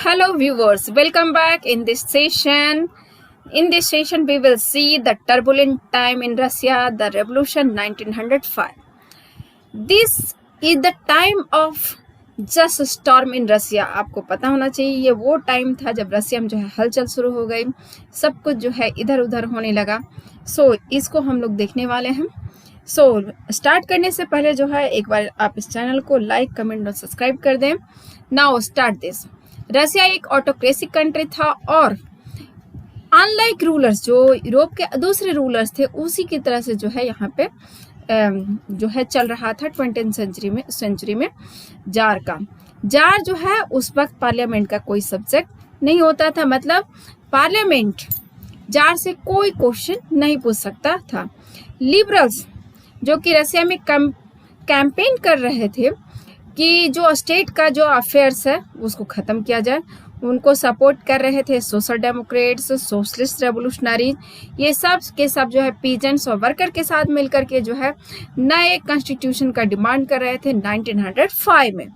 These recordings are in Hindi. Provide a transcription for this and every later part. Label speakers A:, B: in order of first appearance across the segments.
A: Hello viewers, welcome back in this session. In this session we will see the turbulent time in Russia, the revolution 1905. This is the time of just storm in Russia. आपको पता होना चाहिए ये वो टाइम था जब रसिया में जो है हलचल शुरू हो गई, सब कुछ जो है इधर उधर होने लगा. इसको हम लोग देखने वाले हैं. स्टार्ट करने से पहले जो है एक बार आप इस चैनल को लाइक, कमेंट और सब्सक्राइब कर दें. Now start this. रसिया एक ऑटोक्रेसिक कंट्री था और अनलाइक रूलर्स जो यूरोप के दूसरे रूलर्स थे उसी की तरह से जो है यहाँ पे जो है चल रहा था 20th सेंचुरी में जार का. जार जो है उस वक्त पार्लियामेंट का कोई सब्जेक्ट नहीं होता था, मतलब पार्लियामेंट जार से कोई क्वेश्चन नहीं पूछ सकता था. लिबरल्स जो कि रसिया में कैंपेन कर रहे थे कि जो स्टेट का जो अफेयर्स है उसको खत्म किया जाए, उनको सपोर्ट कर रहे थे सोशल डेमोक्रेट्स, सोशलिस्ट रेवोल्यूशनरी, ये सब के सब जो है पीजेंट्स और वर्कर के साथ मिलकर के जो है नए कॉन्स्टिट्यूशन का डिमांड कर रहे थे 1905 में.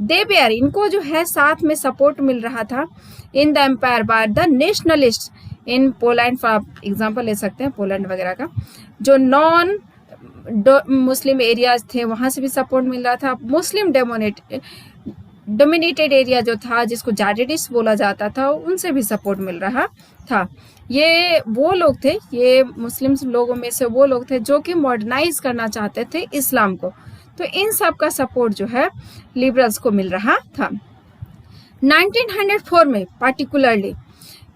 A: देबेयर इनको जो है साथ में सपोर्ट मिल रहा था in the empire by the nationalist in Poland. For example ले सकते हैं पोलैंड वगैरह का. जो नॉन मुस्लिम एरियाज थे वहां से भी सपोर्ट मिल रहा था. मुस्लिम डोमिनेटेड एरिया जो था जिसको जाडेडिस्ट बोला जाता था उनसे भी सपोर्ट मिल रहा था. ये वो लोग थे, ये मुस्लिम लोगों में से वो लोग थे जो कि मॉडर्नाइज करना चाहते थे इस्लाम को. तो इन सब का सपोर्ट जो है लिबरल्स को मिल रहा था. 1904 में पार्टिकुलरली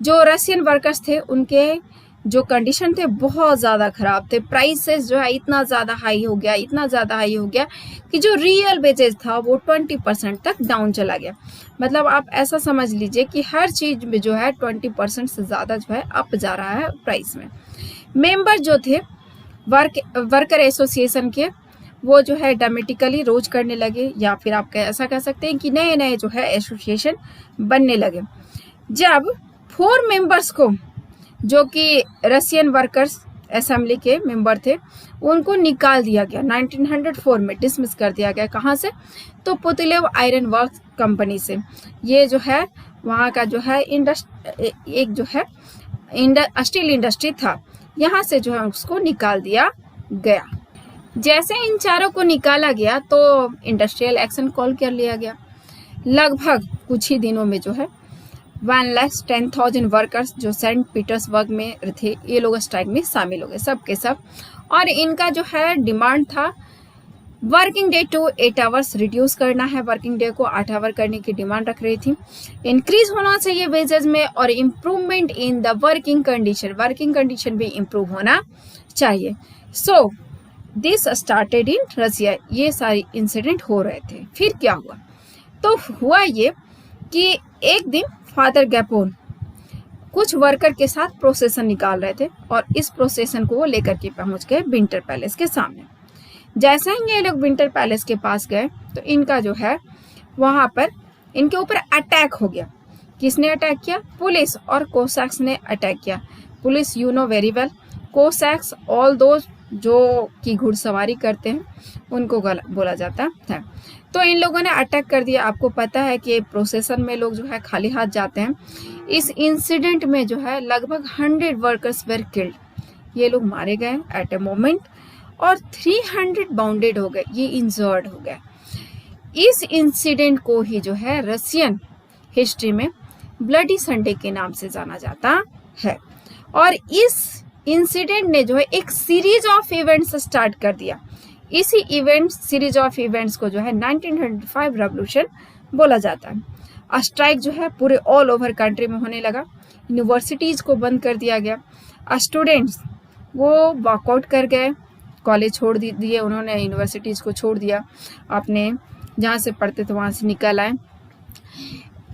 A: जो रशियन वर्कर्स थे उनके जो कंडीशन थे बहुत ज़्यादा ख़राब थे. प्राइसेस जो है इतना ज़्यादा हाई हो गया कि जो रियल वेजेस था वो 20% तक डाउन चला गया. मतलब आप ऐसा समझ लीजिए कि हर चीज़ में जो है 20% से ज़्यादा जो है अप जा रहा है प्राइस में. मेंबर जो थे वर्कर एसोसिएशन के वो जो है ड्रामेटिकली रोज करने लगे, या फिर आप ऐसा कह सकते हैं कि नए नए जो है एसोसिएशन बनने लगे. जब 4 मेंबर्स को जो कि रशियन वर्कर्स असेंबली के मेंबर थे उनको निकाल दिया गया 1904 में, डिसमिस कर दिया गया. कहाँ से? तो पुतिलेव आयरन वर्क्स कंपनी से. ये जो है वहाँ का जो है एक जो है स्टील इंडस्ट्री था, यहाँ से जो है उसको निकाल दिया गया. जैसे इन चारों को निकाला गया तो इंडस्ट्रियल एक्शन कॉल कर लिया गया. लगभग कुछ ही दिनों में जो है 1,10,000 वर्कर्स जो सेंट पीटर्सबर्ग में थे ये लोग स्ट्राइक में शामिल हो गए, सब के सब. और इनका जो है डिमांड था working day to 8 hours reduce करना है, वर्किंग डे को 8 आवर करने की डिमांड रख रही थी. इंक्रीज होना चाहिए वेजेस में और improvement in the working condition भी इम्प्रूव होना चाहिए. सो दिस स्टार्टेड इन रसिया. ये सारे इंसिडेंट हो रहे थे. फिर क्या हुआ? तो हुआ ये कि एक दिन फादर गैपोन कुछ वर्कर के साथ प्रोसेसन निकाल रहे थे और इस प्रोसेसन को वो लेकर के पहुंच गए विंटर पैलेस के सामने. जैसे ही ये लोग विंटर पैलेस के पास गए तो इनका जो है वहां पर इनके ऊपर अटैक हो गया. किसने अटैक किया? पुलिस और कोसैक्स ने अटैक किया. Police you know very well, Cossacks all those जो कि घुड़सवारी करते हैं उनको बोला जाता है. तो इन लोगों ने अटैक कर दिया. आपको पता है कि प्रोसेसन में लोग जो है खाली हाथ जाते हैं. इस इंसिडेंट में जो है लगभग 100 वर्कर्स वेर किल्ड. ये लोग मारे गए एट ए मोमेंट और 300 बाउंडेड हो गए, ये इंजर्ड हो गए. इस इंसिडेंट को ही जो है रशियन हिस्ट्री में ब्लडी संडे के नाम से जाना जाता है. और इस इंसिडेंट ने जो है एक सीरीज ऑफ इवेंट्स स्टार्ट कर दिया. इसी सीरीज ऑफ इवेंट्स को जो है 1905 रेवोल्यूशन बोला जाता है. स्ट्राइक जो है पूरे ऑल ओवर कंट्री में होने लगा. यूनिवर्सिटीज को बंद कर दिया गया. स्टूडेंट्स वो वॉकआउट कर गए, कॉलेज छोड़ दिए, उन्होंने यूनिवर्सिटीज को छोड़ दिया, अपने जहाँ से पढ़ते थे वहाँ से निकल आए.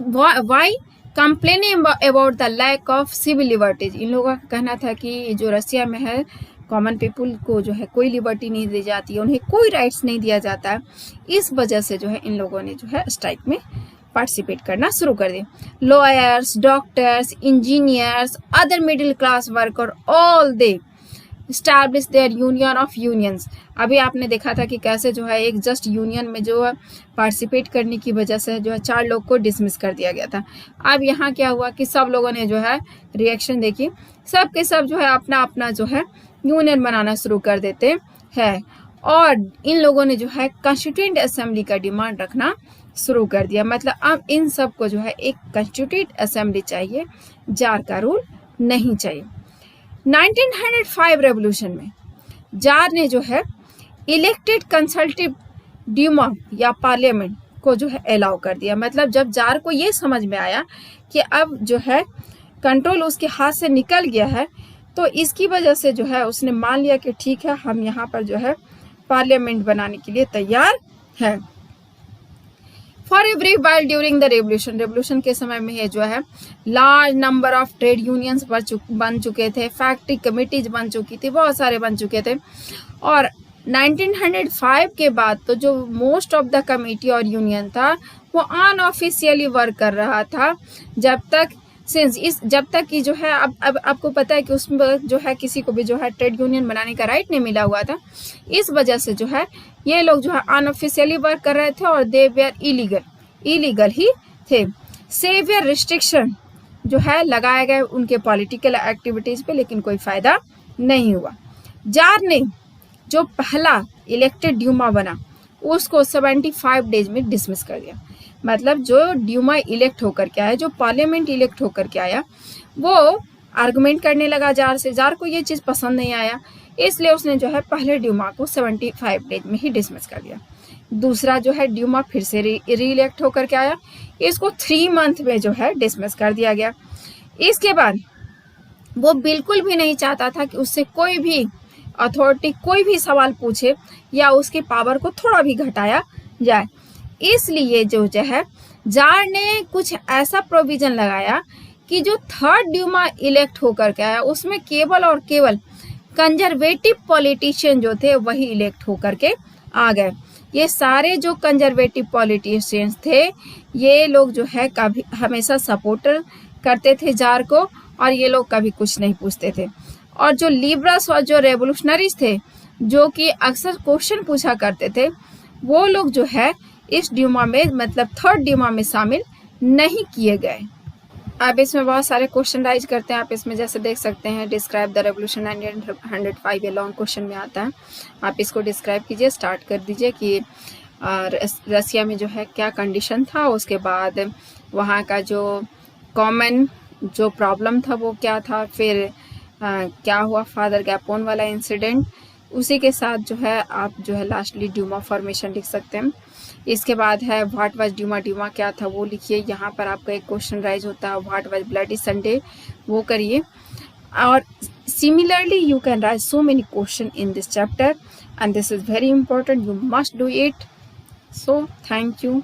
A: Why? Complaining about the lack of civil liberties. इन लोगों का कहना था कि जो रसिया में है कॉमन पीपल को जो है कोई लिबर्टी नहीं दी जाती है, उन्हें कोई राइट्स नहीं दिया जाता है. इस वजह से जो है इन लोगों ने जो है स्ट्राइक में पार्टिसिपेट करना शुरू कर दिया. Lawyers, doctors, engineers, other middle class worker all they establish their union of unions. अभी आपने देखा था कि कैसे जो है एक जस्ट यूनियन में जो है पार्टिसिपेट करने की वजह से जो है 4 लोग को डिसमिस कर दिया गया था। अब यहाँ क्या हुआ कि सब लोगों ने जो है रिएक्शन देखी, सब के सब जो है अपना अपना जो है यूनियन बनाना शुरू कर देते हैं और इन लोगों ने जो है कॉन्स्टिट्यूएंट असेंबली का डिमांड रखना शुरू कर दिया। मतलब अब इन सब को जो है एक कॉन्स्टिट्यूएंट असेंबली चाहिए, जार का रूल नहीं चाहिए। 1905 रेवोल्यूशन में जार ने जो है इलेक्टेड कंसल्टिव ड्यूमा या पार्लियामेंट को जो है अलाउ कर दिया। मतलब जब जार को ये समझ में आया कि अब जो है कंट्रोल उसके हाथ से निकल गया है, तो इसकी वजह से जो है उसने मान लिया कि ठीक है, हम यहाँ पर जो है पार्लियामेंट बनाने के लिए तैयार है। For every while during the revolution के समय में ये जो है large number of trade unions बन चुके थे, फैक्ट्री कमिटीज बन चुकी थी, बहुत सारे बन चुके थे। और 1905 के बाद तो जो मोस्ट ऑफ द कमिटी और यूनियन था वो अनऑफिशियली वर्क कर रहा था, जब तक कि जो है अब आपको पता है कि उसमें जो है किसी को भी जो है ट्रेड यूनियन बनाने का राइट नहीं मिला हुआ था। इस वजह से जो है ये लोग जो है अनऑफिशियली वर्क कर रहे थे और दे वेयर इलीगल ही थे। सेवियर रिस्ट्रिक्शन जो है लगाए गए उनके पॉलिटिकल एक्टिविटीज पे, लेकिन कोई फायदा नहीं हुआ। जार ने जो पहला इलेक्टेड ड्यूमा बना उसको 75 डेज में डिसमिस कर दिया। मतलब जो ड्यूमा इलेक्ट होकर के आया, जो पार्लियामेंट इलेक्ट होकर के आया, वो आर्गुमेंट करने लगा जार से। जार को ये चीज़ पसंद नहीं आया, इसलिए उसने जो है पहले ड्यूमा को 75 डेज में ही डिसमिस कर दिया। दूसरा जो है ड्यूमा फिर से री इलेक्ट होकर के आया, इसको 3 मंथ में जो है डिसमिस कर दिया गया। इसके बाद वो बिल्कुल भी नहीं चाहता था कि उससे कोई भी अथॉरिटी कोई भी सवाल पूछे या उसकी पावर को थोड़ा भी घटाया जाए। इसलिए जो है जार ने कुछ ऐसा प्रोविजन लगाया कि जो थर्ड ड्यूमा इलेक्ट होकर के आया उसमें केवल और केवल कंजर्वेटिव पॉलिटिशियन जो थे वही इलेक्ट होकर के आ गए। ये सारे जो कंजर्वेटिव पॉलिटिशियंस थे ये लोग जो है कभी हमेशा सपोर्टर करते थे जार को, और ये लोग कभी कुछ नहीं पूछते थे। और जो लिबरल्स और जो रेवोल्यूशनरीज थे जो कि अक्सर क्वेश्चन पूछा करते थे, वो लोग जो है इस ड्यूमा में मतलब थर्ड ड्यूमा में शामिल नहीं किए गए। अब इसमें बहुत सारे क्वेश्चन राइज करते हैं। आप इसमें जैसे देख सकते हैं, डिस्क्राइब द रेवोल्यूशन 1905, ये लॉन्ग क्वेश्चन में आता है। आप इसको डिस्क्राइब कीजिए, स्टार्ट कर दीजिए कि रसिया में जो है क्या कंडीशन था, उसके बाद वहाँ का जो कॉमन जो प्रॉब्लम था वो क्या था, फिर क्या हुआ फादर गैपोन वाला इंसिडेंट, उसी के साथ जो है आप जो है लास्टली ड्यूमा फॉर्मेशन लिख सकते हैं। इसके बाद है व्हाट वाज ड्यूमा, ड्यूमा क्या था वो लिखिए। यहाँ पर आपका एक क्वेश्चन राइज होता है व्हाट वाज ब्लडी संडे, वो करिए। और similarly you can right so many question in this chapter and this is very important, you must do it. So thank you.